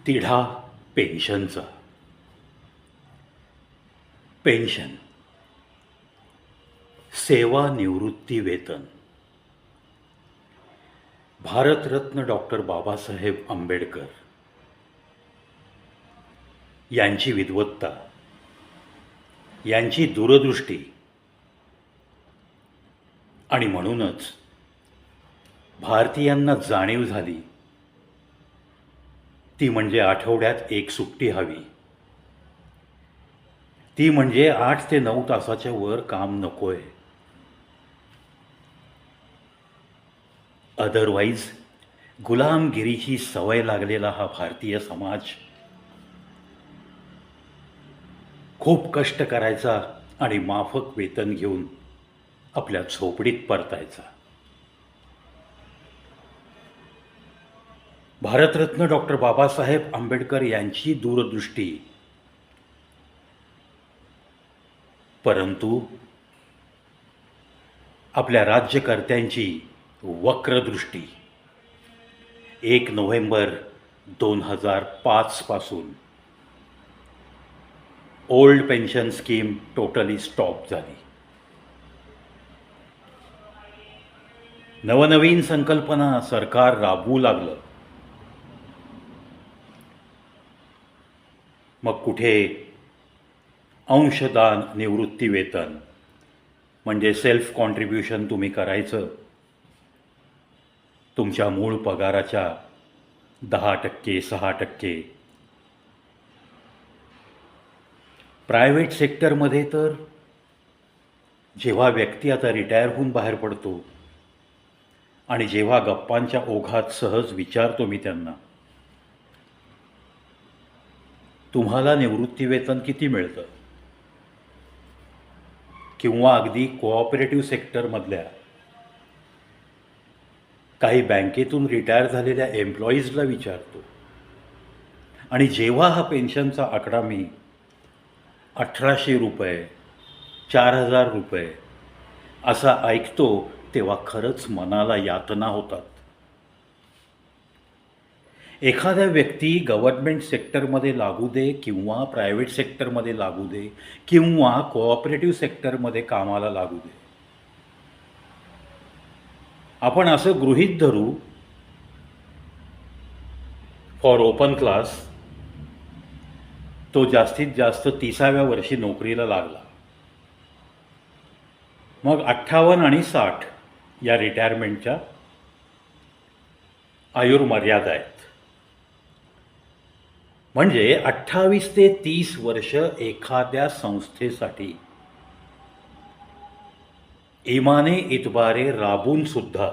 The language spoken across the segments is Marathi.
तिढा पेन्शनचा. पेन्शन, सेवानिवृत्ती वेतन. भारतरत्न डॉक्टर बाबासाहेब आंबेडकर यांची विद्वत्ता, यांची दूरदृष्टी आणि म्हणूनच भारतीयांना जाणीव झाली ती म्हणजे आठवड्यात एक सुट्टी हवी. ती म्हणजे 8 ते 9 तासाच्या वर काम नकोय. अदरवाईज गुलामगिरीची सवय लागलेला हा भारतीय समाज खूप कष्ट करायचा आणि माफक वेतन घेऊन आपल्या झोपडीत परतायचा. भारतरत्न डॉक्टर बाबासाहेब आंबेडकर यांची दूरदृष्टी, परंतु आपल्या राज्यकर्त्यांची वक्रदृष्टी 1 नोव्हेंबर 2005 पासून old pension scheme totally stop झाली. नवनवीन संकल्पना सरकार राबवू लागलं. मग कुठे अंशदान निवृत्ती वेतन म्हणजे सेल्फ कॉन्ट्रीब्युशन तुम्ही करायचं तुमच्या मूळ पगाराच्या 10%, 6%. प्रायव्हेट सेक्टरमध्ये तर जेव्हा व्यक्ती आता रिटायर होऊन बाहेर पडतो आणि जेव्हा गप्पांच्या ओघात सहज विचारतो मी त्यांना, तुम्हाला निवृत्तीवेतन किती मिळतं? किंवा अगदी कोऑपरेटिव्ह सेक्टरमधल्या काही बँकेतून रिटायर झालेल्या एम्प्लॉईजला विचारतो आणि जेव्हा हा पेन्शनचा आकडा मी 1800 रुपये, 4000 रुपये असा ऐकतो तेव्हा खरंच मनाला यातना होतात. एखाद्या व्यक्ती गव्हर्नमेंट सेक्टरमध्ये लागू दे किंवा प्रायव्हेट सेक्टरमध्ये लागू दे किंवा कोऑपरेटिव्ह सेक्टरमध्ये कामाला लागू दे, आपण असं गृहीत धरू फॉर ओपन क्लास तो जास्तीत जास्त 30व्या वर्षी नोकरीला लागला. मग 58 आणि 60 या रिटायरमेंटच्या आयुर्मर्यादा आहेत. म्हणजे 28 ते 30 वर्ष एखाद्या संस्थेसाठी इमाने इतबारे राबून सुद्धा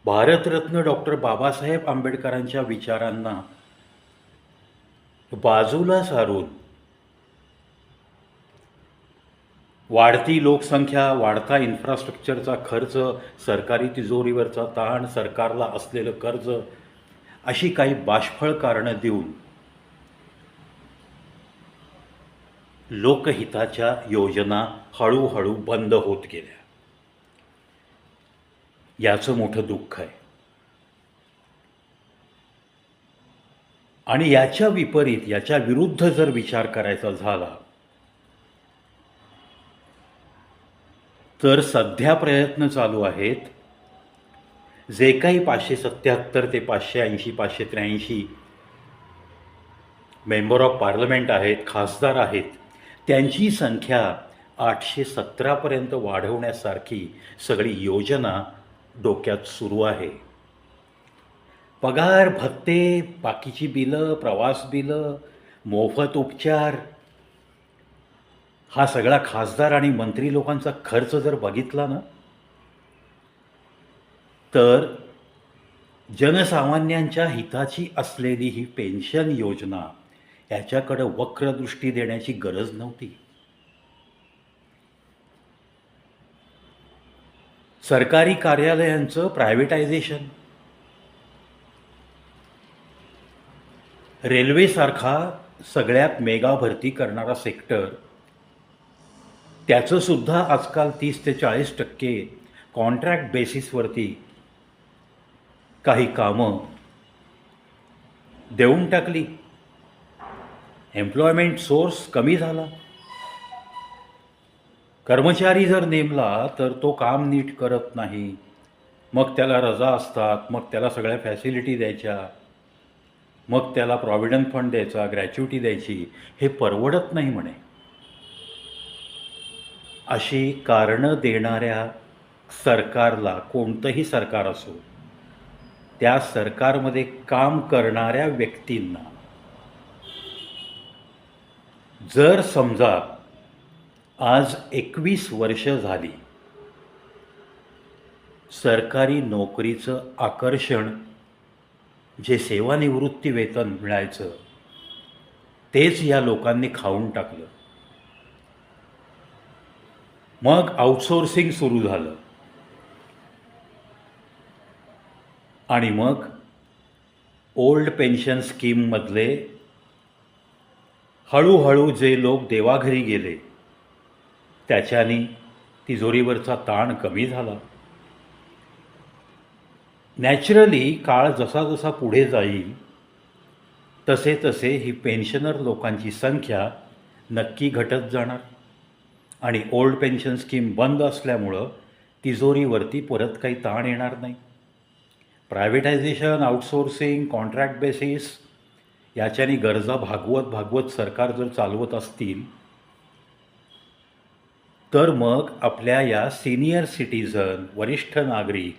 भारतरत्न डॉक्टर बाबासाहेब आंबेडकरांच्या विचारांना बाजूला सारून वाढती लोकसंख्या, वाढता इन्फ्रास्ट्रक्चरचा खर्च, सरकारी तिजोरीवरचा ताण, सरकारला असलेलं कर्ज अशी काही बाष्फळ कारणं देऊन लोकहिताच्या योजना हळूहळू बंद होत गेल्या. याचं मोठं दुःख आहे. आणि याच्या विपरीत, याच्या विरुद्ध जर विचार करायचा झाला तर सध्या प्रयत्न चालू आहेत, जे काही 577 ते 580, 583 मेंबर ऑफ पार्लमेंट आहेत, खासदार आहेत, त्यांची संख्या 817 पर्यंत वाढवण्यासारखी सगळी योजना डोक्यात सुरू आहे. पगार भत्ते, बाकीची बिलं, प्रवास बिलं, मोफत उपचार, हा सगळा खासदार आणि मंत्री लोकांचा खर्च जर बघितला ना तर जनसामान्यांच्या हिताची असलेली ही पेन्शन योजना याच्याकडे वक्रदृष्टी देण्याची गरज नव्हती. सरकारी कार्यालयांचं प्रायव्हेटायझेशन, रेल्वेसारखा सगळ्यात मेगा भरती करणारा सेक्टर, त्याचं सुद्धा आजकाल 30 ते 40% कॉन्ट्रॅक्ट बेसिसवरती काही कामं देऊन टाकली. एम्प्लॉयमेंट सोर्स कमी झाला. कर्मचारी जर नेमला तर तो काम नीट करत नाही. मग त्याला रजा असतात, मग त्याला सगळ्या फॅसिलिटी द्यायच्या, मग त्याला प्रॉव्हिडंट फंड द्यायचा, ग्रॅच्युटी द्यायची. हे परवडत नाही म्हणे. अशी कारणं देणाऱ्या सरकारला, कोणतंही सरकार असो, त्या सरकारमध्ये काम करणाऱ्या व्यक्तींना जर समजा आज 21 वर्ष झाली, सरकारी नोकरीचं आकर्षण जे सेवानिवृत्ती वेतन मिळायचं तेच या लोकांनी खाऊन टाकलं. मग आउटसोर्सिंग सुरू झालं आणि मग ओल्ड पेन्शन स्कीममधले हळूहळू जे लोक देवाघरी गेले त्याच्यानी तिजोरीवरचा ताण कमी झाला. नॅचरली काळ जसा जसा पुढे जाईल तसे तसे ही पेन्शनर लोकांची संख्या नक्की घटत जाणार आणि ओल्ड पेन्शन स्कीम बंद असल्यामुळं तिजोरीवरती परत काही ताण येणार नाही. प्रायव्हेटायझेशन, आउटसोर्सिंग, कॉन्ट्रॅक्ट बेसिस याच्यानी गरजा भागवत सरकार जर चालवत असतील तर मग आपल्या या सिनियर सिटीजन, वरिष्ठ नागरिक,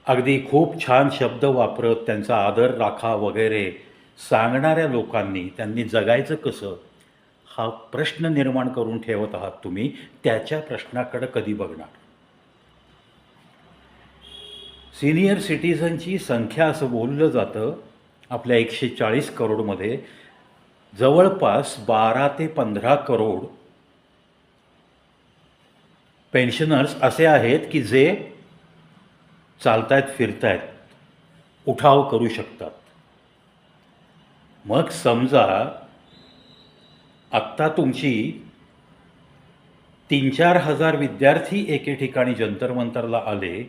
अगदी खूप छान शब्द वापरत त्यांचा आदर राखा वगैरे सांगणाऱ्या लोकांनी त्यांनी जगायचं कसं हा प्रश्न निर्माण करून ठेवत आहात तुम्ही. त्याच्या प्रश्नाकडे कधी बघणार? सिनियर सिटीजनची संख्या असं बोललं जातं आपल्या 140 करोडमध्ये जवळपास 12 ते 15 करोड पेन्शनर्स असे आहेत की जे चालतायत, फिरतायत, उठाव करू शकतात. मग समजा आत्ता तुमची 3-4 हजार विद्यार्थी एके ठिकाणी जंतर मंतरला आले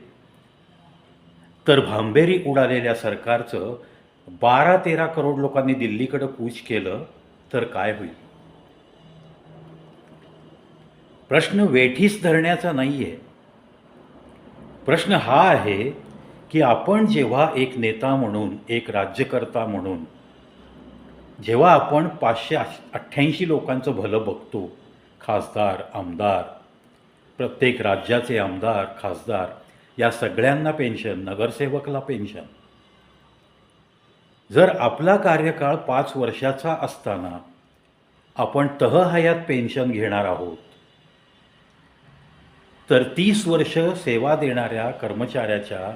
तर भांबेरी उडालेल्या सरकारचं 12-13 करोड लोकांनी दिल्लीकडं कूच केलं तर काय होईल? प्रश्न वेठीस धरण्याचा नाही आहे. प्रश्न हा आहे की आपण जेव्हा एक नेता म्हणून, एक राज्यकर्ता म्हणून जेव्हा आपण 588 लोकांचं भलं बघतो, खासदार, आमदार, प्रत्येक राज्याचे आमदार, खासदार या सगळ्यांना पेन्शन, नगरसेवकला पेन्शन, जर आपला कार्यकाळ 5 वर्षाचा असताना आपण तहहयात पेन्शन घेणार आहोत तर 30 वर्ष सेवा देणाऱ्या कर्मचाऱ्याच्या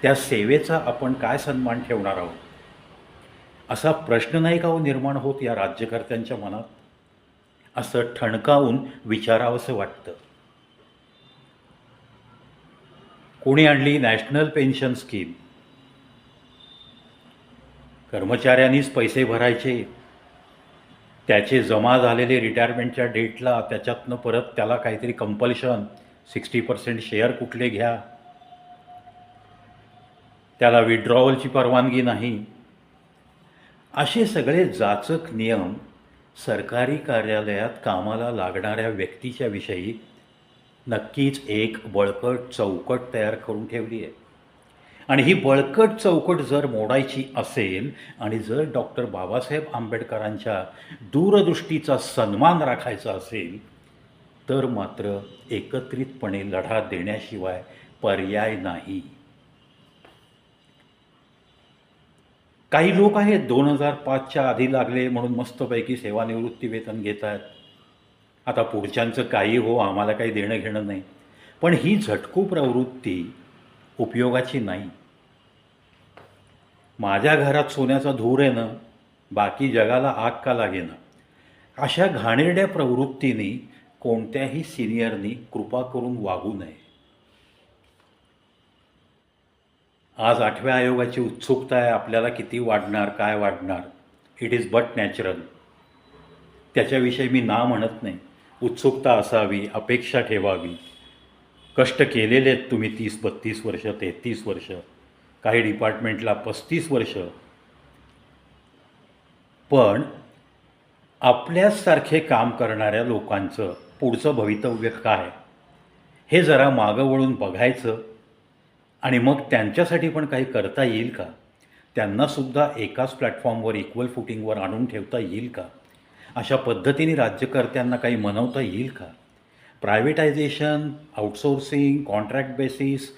त्या सेवेचा आपण काय सन्मान ठेवणार आहोत? असा प्रश्न नाही का हो निर्माण होत या राज्यकर्त्यांच्या मनात? असं ठणकावून विचारावंसं वाटतं. कोणी आणली नॅशनल पेन्शन स्कीम. कर्मचाऱ्यांनीच पैसे भरायचे, त्याचे जमा झालेले रिटायरमेंटच्या डेटला त्याच्यातनं परत त्याला काहीतरी कंपल्शन 60% शेअर कुठले घ्या, त्याला विड्रॉवलची परवानगी नाही. असे सगळे जाचक नियम सरकारी कार्यालयात कामाला लागणाऱ्या व्यक्तीच्या विषयी नक्कीच एक बळकट चौकट तयार करून ठेवली आहे. आणि ही बळकट चौकट जर मोडायची असेल आणि जर डॉक्टर बाबासाहेब आंबेडकरांच्या दूरदृष्टीचा सन्मान राखायचा असेल तर मात्र एकत्रितपणे लढा देण्याशिवाय पर्याय नाही. काही लोक आहेत 2005च्या आधी लागले म्हणून मस्तपैकी सेवानिवृत्ती वेतन घेत आहेत. आता पुढच्यांचं काही हो, आम्हाला काही देणं घेणं नाही. पण ही झटकू प्रवृत्ती उपयोगाची नाही. माझ्या घरात सोन्याचा धूर आहे ना, बाकी जगाला आग का लागेना, अशा घाणेरड्या प्रवृत्तीने कोणत्याही सिनियरनी कृपा करून वागू नये. आज 8व्या आयोगाची उत्सुकता आहे, आपल्याला किती वाढणार, काय वाढणार. It is but natural. त्याच्याविषयी मी ना म्हणत नाही. उत्सुकता असावी, अपेक्षा ठेवावी. कष्ट केलेले आहेत तुम्ही 30-32 वर्ष, 33 वर्ष. काही डिपार्टमेंटला 35 वर्ष. पण आपल्याचसारखे काम करणाऱ्या लोकांचं पुढचं भवितव्य काय हे जरा मागं वळून बघायचं आणि मग त्यांच्यासाठी पण काही करता येईल का, त्यांनासुद्धा एकाच प्लॅटफॉर्मवर इक्वल फुटिंगवर आणून ठेवता येईल का, अशा पद्धतीने राज्यकर्त्यांना काही मनवता येईल का. Privatisation, outsourcing, contract basis,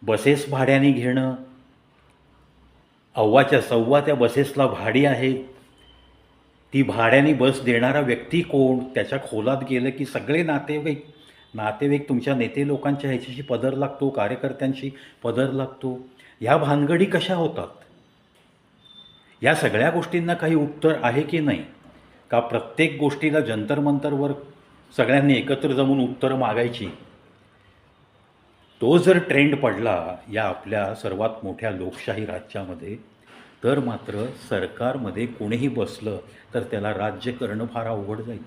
buses भाड्याने घेणं, अव्वाच्या सव्वा त्या बसेसला भाडी आहे, ती भाड्याने बस देणारा व्यक्ती कोण, त्याच्या खोलात गेलं की सगळे नातेवाईक तुमच्या नेते लोकांच्या ह्याच्याशी पदर लागतो, कार्यकर्त्यांशी पदर लागतो. ह्या भानगडी कशा होतात, या सगळ्या गोष्टींना काही उत्तर आहे की नाही, का प्रत्येक गोष्टीला जंतरमंतरवर सगळ्यांनी एकत्र जमून उत्तरं मागायची. तो जर ट्रेंड पडला या आपल्या सर्वात मोठ्या लोकशाही राज्यामध्ये, तर मात्र सरकारमध्ये कोणीही बसलं तर त्याला राज्य करणं फार अवघड जाईल.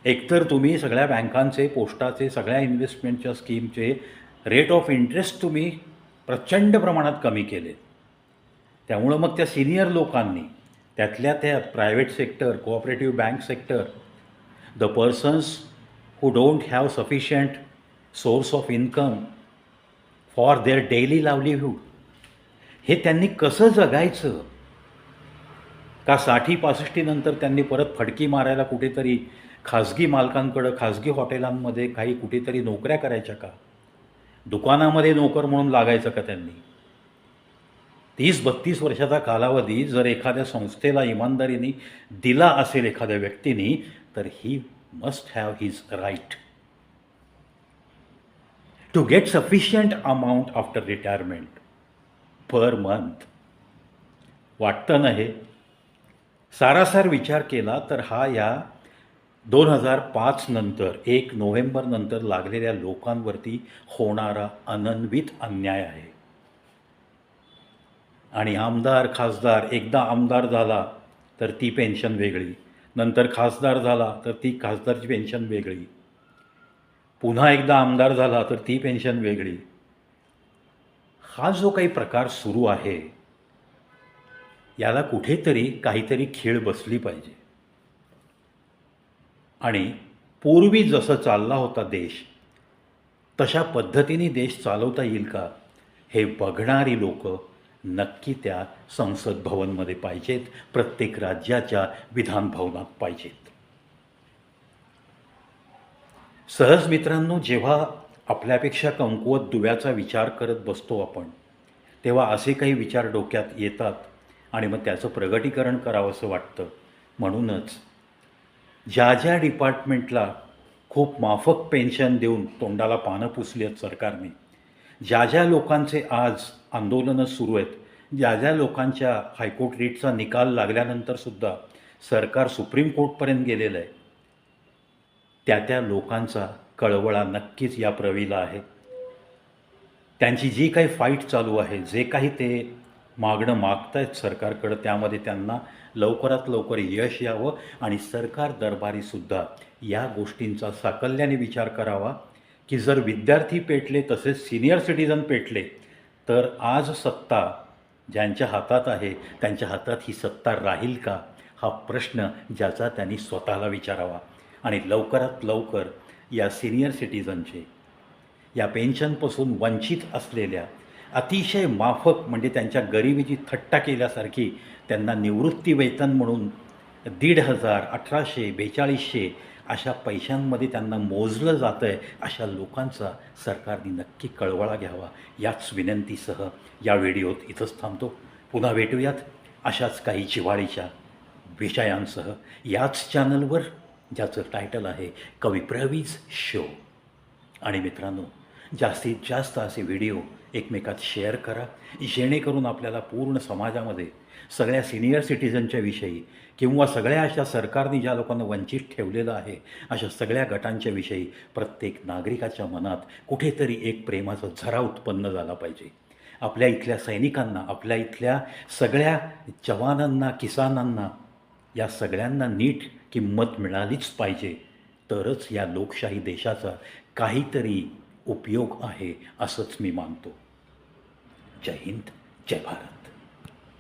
एकतर तुम्ही सगळ्या बँकांचे, पोस्टाचे, सगळ्या इन्व्हेस्टमेंटच्या स्कीमचे रेट ऑफ इंटरेस्ट तुम्ही प्रचंड प्रमाणात कमी केले. त्यामुळं मग त्या सिनियर लोकांनी, त्यातल्या त्यात private sector, cooperative bank sector, the persons who don't have sufficient source of income for their daily livelihood, हे त्यांनी कसं जगायचं. का 60-65 नंतर त्यांनी परत फडकी मारायला कुठेतरी खाजगी मालकांकडं, खाजगी हॉटेलांमध्ये काही कुठेतरी नोकऱ्या करायच्या का, दुकानामध्ये नोकर म्हणून लागायचं का त्यांनी. 30-32 वर्षाचा कालावधी जर एखाद्या संस्थेला इमानदारीने दिला असेल एखाद्या व्यक्तीने, तर he must have his right to get sufficient amount after retirement per month. वाटतं ना हे. सारासार विचार केला तर हा या 2005 नंतर 1 नोव्हेंबर नंतर लागलेल्या लोकांवरती होणारा अनन्वित अन्याय आहे. आणि आमदार, खासदार, एकदा आमदार झाला तर ती पेन्शन वेगळी, नंतर खासदार झाला तर ती खासदारची पेन्शन वेगळी, पुन्हा एकदा आमदार झाला तर ती पेन्शन वेगळी. हा जो काही प्रकार सुरू आहे, याला कुठेतरी काहीतरी खीळ बसली पाहिजे. आणि पूर्वी जसं चालला होता देश, तशा पद्धतीने देश चालवता येईल का, हे बघणारी लोक नक्की त्या संसद भवनमध्ये पाहिजेत, प्रत्येक राज्याच्या विधान भवनात पाहिजेत. सहज मित्रांनो, जेव्हा आपल्यापेक्षा कमकुवत दुव्याचा विचार करत बसतो आपण, तेव्हा असे काही विचार डोक्यात येतात आणि मग त्याचं प्रगटीकरण करावं असं वाटतं. म्हणूनच ज्या ज्या डिपार्टमेंटला खूप माफक पेन्शन देऊन तोंडाला पानं पुसली आहेत सरकारने, ज्या ज्या लोकांचे आज आंदोलनं सुरू आहेत, ज्या ज्या लोकांच्या हायकोर्ट रीटचा निकाल लागल्यानंतरसुद्धा सरकार सुप्रीम कोर्टपर्यंत गेलेलं आहे, त्या लोकांचा कळवळा नक्कीच या प्रवीला आहे. त्यांची जी काही फाईट चालू आहे, जे काही ते मागणं मागत आहेत सरकारकडं, त्यामध्ये त्यांना लवकरात लवकर यश यावं आणि सरकार दरबारीसुद्धा या गोष्टींचा साकल्याने विचार करावा की जर विद्यार्थी पेटले तसेच सिनियर सिटीजन पेटले तर आज सत्ता ज्यांच्या हातात आहे त्यांच्या हातात ही सत्ता राहील का, हा प्रश्न ज्याचा त्यांनी स्वतःला विचारावा. आणि लवकरात लवकर या सिनियर सिटीजनचे, या पेन्शनपासून वंचित असलेल्या, अतिशय माफक म्हणजे त्यांच्या गरिबीची थट्टा केल्यासारखी त्यांना निवृत्ती वेतन म्हणून 1,500, 1,800, 4,200 अशा पैशांमध्ये त्यांना मोजलं जातं आहे, अशा लोकांचा सरकारने नक्की कळवळा घ्यावा. याच विनंतीसह या व्हिडिओत इथंच थांबतो. पुन्हा भेटूयात अशाच काही जिव्हाळीच्या विषयांसह याच चॅनलवर, ज्याचं टायटल आहे कवी प्रवीज शो. आणि मित्रांनो, जास्तीत जास्त असे व्हिडिओ एकमेकात शेअर करा, जेणेकरून आपल्याला पूर्ण समाजामध्ये सगळ्या सिनियर सिटीजनच्या विषयी किंवा सगळ्या अशा सरकारने ज्या लोकांना वंचित ठेवलेलं आहे अशा सगळ्या गटांच्या विषयी प्रत्येक नागरिकाच्या मनात कुठेतरी एक प्रेमाचा झरा उत्पन्न झाला पाहिजे. आपल्या इथल्या सैनिकांना, आपल्या इथल्या सगळ्या जवानांना, किसानांना, या सगळ्यांना नीट किंमत मिळालीच पाहिजे, तरच या लोकशाही देशाचा काहीतरी उपयोग आहे असंच मी मानतो. जय हिंद, जय भारत.